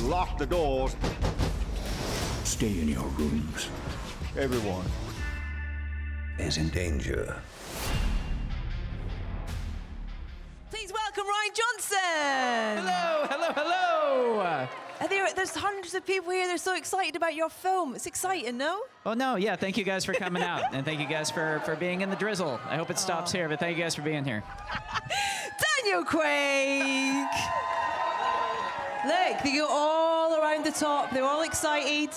lock the doors. Stay in your rooms. Everyone Is in danger. Please welcome Ryan Johnson. Hello, hello, hello. There's hundreds of people here. They're so excited about your film. It's exciting, no? Oh, no, yeah, thank you guys for coming out. And thank you guys for being in the drizzle. I hope it stops here, but thank you guys for being here. Daniel Craig. Look, they go all around the top. They're all excited.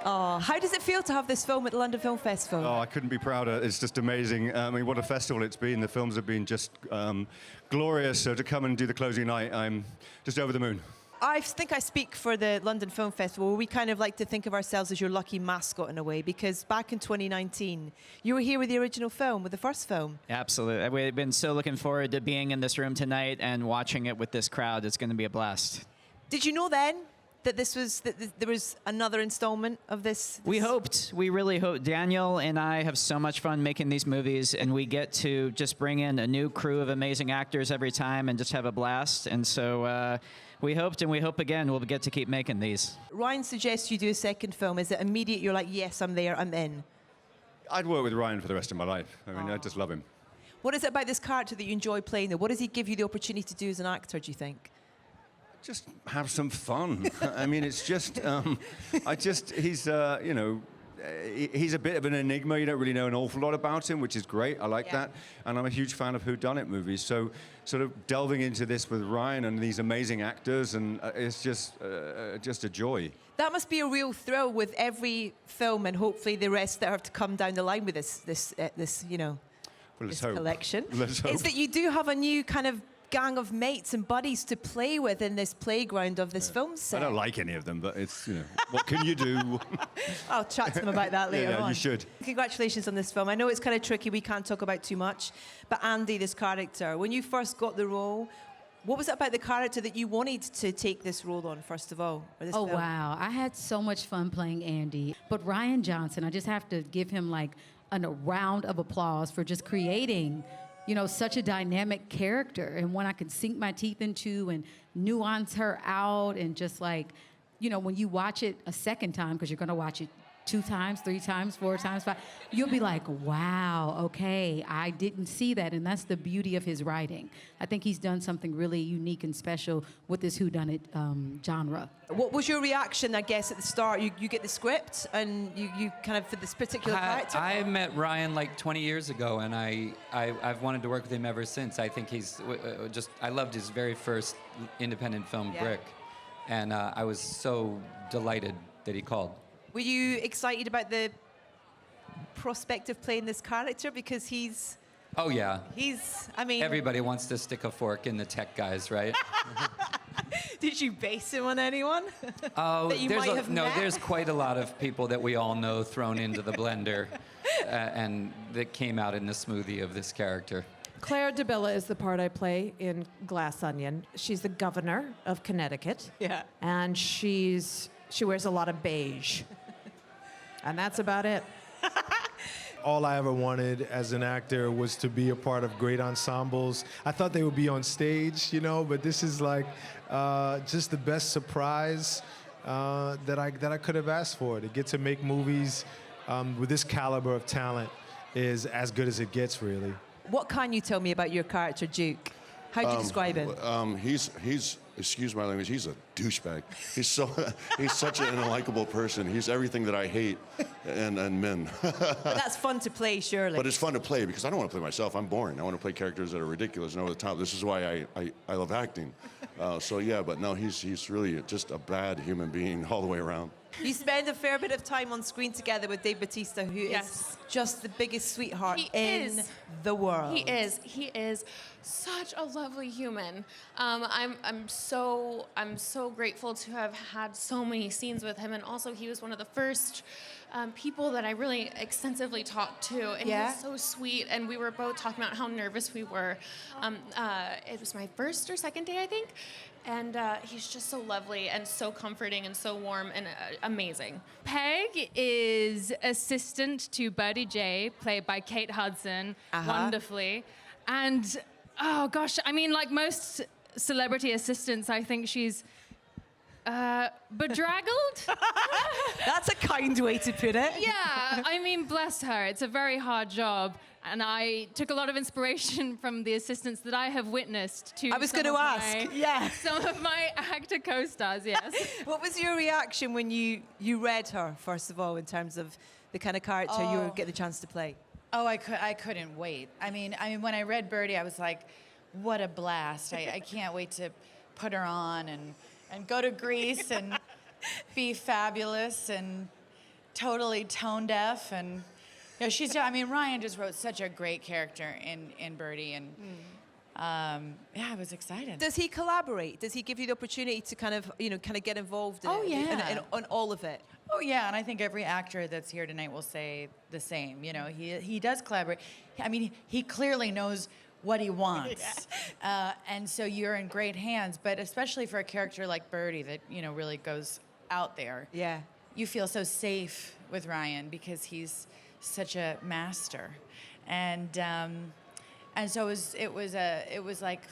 Oh, how does it feel to have this film at the London Film Festival? Oh, I couldn't be prouder. It's just amazing. I mean, what a festival it's been. The films have been just glorious. So to come and do the closing night, I'm just over the moon. I think I speak for the London Film Festival. We kind of like to think of ourselves as your lucky mascot in a way, because back in 2019, you were here with the original film, with the first film. Absolutely. We've been so looking forward to being in this room tonight and watching it with this crowd. It's going to be a blast. Did you know then that there was another installment of this? We hoped. We really hoped. Daniel and I have so much fun making these movies, and we get to just bring in a new crew of amazing actors every time and just have a blast. And so we hoped, and we hope again we'll get to keep making these. Ryan suggests you do a second film. Is it immediate? You're like, yes, I'm there, I'm in. I'd work with Ryan for the rest of my life. I mean, I just love him. What is it about this character that you enjoy playing, though? What does he give you the opportunity to do as an actor, do you think? Just have some fun. I mean, it's just, he's, you know, he's a bit of an enigma. You don't really know an awful lot about him, which is great. I like that. And I'm a huge fan of whodunit movies. So sort of delving into this with Ryan and these amazing actors, and it's just a joy. That must be a real thrill with every film, and hopefully the rest that have to come down the line with this you know, Well, this collection. Let's hope. Is that you do have a new kind of gang of mates and buddies to play with in this playground of this film set. I don't like any of them, but it's, you know, what can you do? I'll chat to them about that later on. You should. Congratulations on this film. I know it's kind of tricky, we can't talk about too much, but Andy, this character, when you first got the role, what was it about the character that you wanted to take this role on, first of all? Oh, wow. I had so much fun playing Andy. But Ryan Johnson, I just have to give him like a round of applause for just creating, you know, such a dynamic character, and one I could sink my teeth into and nuance her out, and just like, you know, when you watch it a second time, because you're going to watch it 2 times, 3 times, 4 times, 5, you'll be like, wow, okay, I didn't see that. And that's the beauty of his writing. I think he's done something really unique and special with this whodunit genre. What was your reaction, I guess, at the start? You get the script and you kind of, for this particular character? I met Ryan like 20 years ago, and I've wanted to work with him ever since. I think he's I loved his very first independent film, Brick. And I was so delighted that he called. Were you excited about the prospect of playing this character? Because he's... Oh, yeah. I mean... Everybody wants to stick a fork in the tech guys, right? Did you base him on anyone? Oh, that you might have met? There's quite a lot of people that we all know thrown into the blender and that came out in the smoothie of this character. Claire DeBilla is the part I play in Glass Onion. She's the governor of Connecticut. Yeah. And she wears a lot of beige. And that's about it. All I ever wanted as an actor was to be a part of great ensembles. I thought they would be on stage, you know, but this is like just the best surprise that I could have asked for. To get to make movies with this caliber of talent is as good as it gets, really. What can you tell me about your character, Duke? How do you describe him? He's excuse my language, he's a douchebag. He's such an unlikable person. He's everything that I hate and men. But that's fun to play, surely. But it's fun to play because I don't want to play myself. I'm boring. I want to play characters that are ridiculous and over the top. This is why I love acting. So yeah, but no, he's really just a bad human being all the way around. You spend a fair bit of time on screen together with Dave Bautista, who is just the biggest sweetheart in the world. He is such a lovely human. I'm so grateful to have had so many scenes with him, and also he was one of the first people that I really extensively talked to, and he was so sweet. And we were both talking about how nervous we were. It was my first or second day, I think. And he's just so lovely and so comforting and so warm and amazing. Peg is assistant to Birdie J, played by Kate Hudson, wonderfully. And, oh gosh, I mean, like most celebrity assistants, I think she's Bedraggled? That's a kind way to put it. Yeah, I mean, bless her. It's a very hard job. And I took a lot of inspiration from the assistants that I have witnessed to I was going to ask. Yeah. some of my actor co-stars, yes. What was your reaction when you read her, first of all, in terms of the kind of character you were getting the chance to play? Oh, I couldn't wait. I mean, when I read Birdie, I was like, what a blast. I can't wait to put her on and go to Greece and be fabulous and totally tone deaf. And you know, Ryan just wrote such a great character in Birdie. And yeah, I was excited. Does he collaborate? Does he give you the opportunity to kind of get involved in on all of it? Oh yeah, and I think every actor that's here tonight will say the same. You know, he does collaborate. I mean, he clearly knows what he wants, and so you're in great hands. But especially for a character like Birdie that really goes out there. Yeah, you feel so safe with Ryan because he's such a master, and so it was like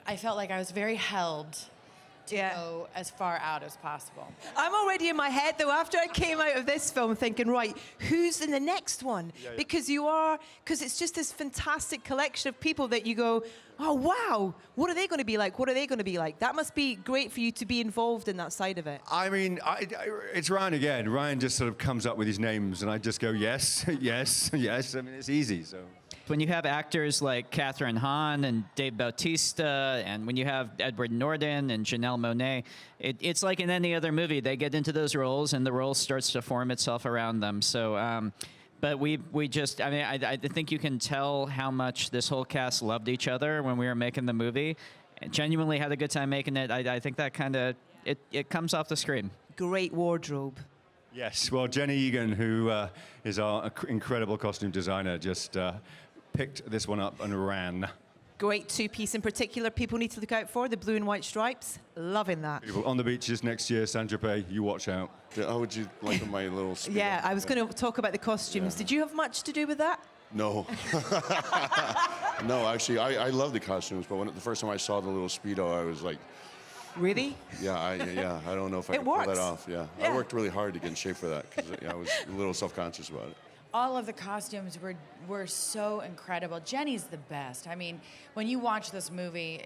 I felt like I was very held to go as far out as possible. I'm already in my head, though, after I came out of this film thinking, right, who's in the next one? Yeah. Because it's just this fantastic collection of people that you go, oh, wow, what are they going to be like? What are they going to be like? That must be great for you to be involved in that side of it. I mean, it's Ryan again. Ryan just sort of comes up with his names, and I just go, yes, yes, yes. I mean, it's easy, so... When you have actors like Catherine Hahn and Dave Bautista, and when you have Edward Norton and Janelle Monáe, it's like in any other movie. They get into those roles, and the role starts to form itself around them. So, but we just, I mean, I think you can tell how much this whole cast loved each other when we were making the movie, and genuinely had a good time making it. I think that kind of, it comes off the screen. Great wardrobe. Yes, well, Jenny Egan, who is our incredible costume designer, just... picked this one up and ran. Great two-piece in particular people need to look out for, the blue and white stripes. Loving that. Beautiful. On the beaches next year, Saint-Tropez, you watch out. How would you like my little speedo? Yeah, I was going to talk about the costumes. Did you have much to do with that? No. No, actually, I love the costumes, but the first time I saw the little speedo, I was like... Really? Yeah, I don't know if I could pull that off. Yeah. I worked really hard to get in shape for that, because I was a little self-conscious about it. All of the costumes were so incredible. Jenny's the best. I mean, when you watch this movie,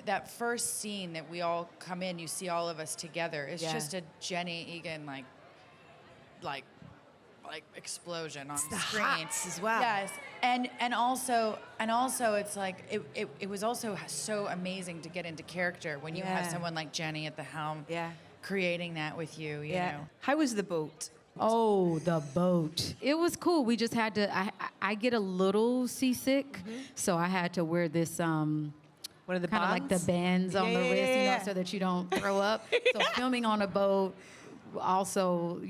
that first scene that we all come in, you see all of us together. It's just a Jenny Egan like explosion on the screen. Hats as well. Yes, and also it's like it was also so amazing to get into character when you have someone like Jenny at the helm, creating that with you. You know. How was the boat? Oh, the boat. It was cool. We just had to, I get a little seasick, so I had to wear this, one of the kind of like the bands on the wrist, so that you don't throw up. So filming on a boat, also,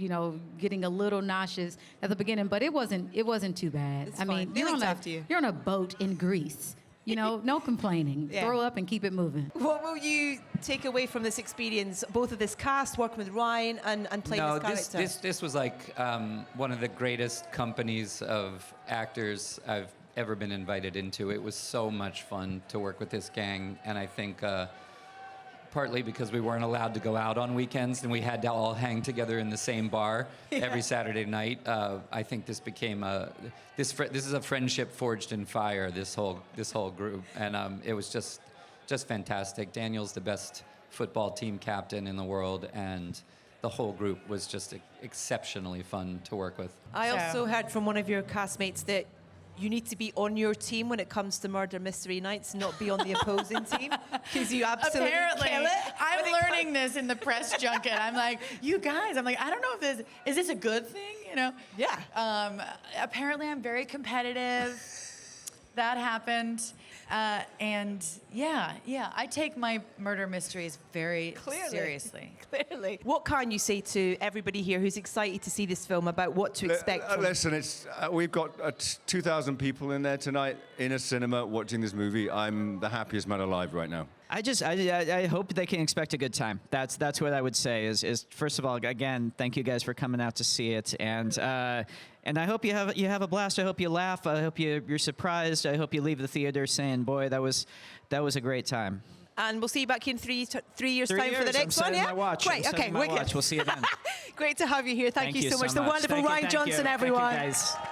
getting a little nauseous at the beginning, but it wasn't too bad. I mean, you're on a boat in Greece. No complaining. Throw up and keep it moving. What will you take away from this experience, both of this cast, working with Ryan and playing this character? This was like one of the greatest companies of actors I've ever been invited into. It was so much fun to work with this gang, and I think partly because we weren't allowed to go out on weekends and we had to all hang together in the same bar every Saturday night. I think this became this is a friendship forged in fire. This whole group, and it was just fantastic. Daniel's the best football team captain in the world, and the whole group was just exceptionally fun to work with. I also heard from one of your castmates that you need to be on your team when it comes to murder mystery nights, not be on the opposing team, because you absolutely kill it. I'm learning this in the press junket. I'm like, you guys, I don't know if is this a good thing, Yeah. Apparently I'm very competitive. That happened. And I take my murder mysteries very seriously. Clearly. What can you say to everybody here who's excited to see this film about what to expect? Listen, we've got 2,000 people in there tonight in a cinema watching this movie. I'm the happiest man alive right now. I hope they can expect a good time. That's what I would say is first of all, again, thank you guys for coming out to see it, and I hope you have a blast. I hope you laugh. I hope you're surprised. I hope you leave the theater saying, "Boy, that was a great time." And we'll see you back here in 3 years' 3 time for the years, next I'm one. setting Yeah. my watch. Great. I'm Okay. setting my watch. We'll see you then. Great to have you here. Thank you so much. The wonderful Thank you, Ryan thank Johnson, you. everyone. Thank you, guys.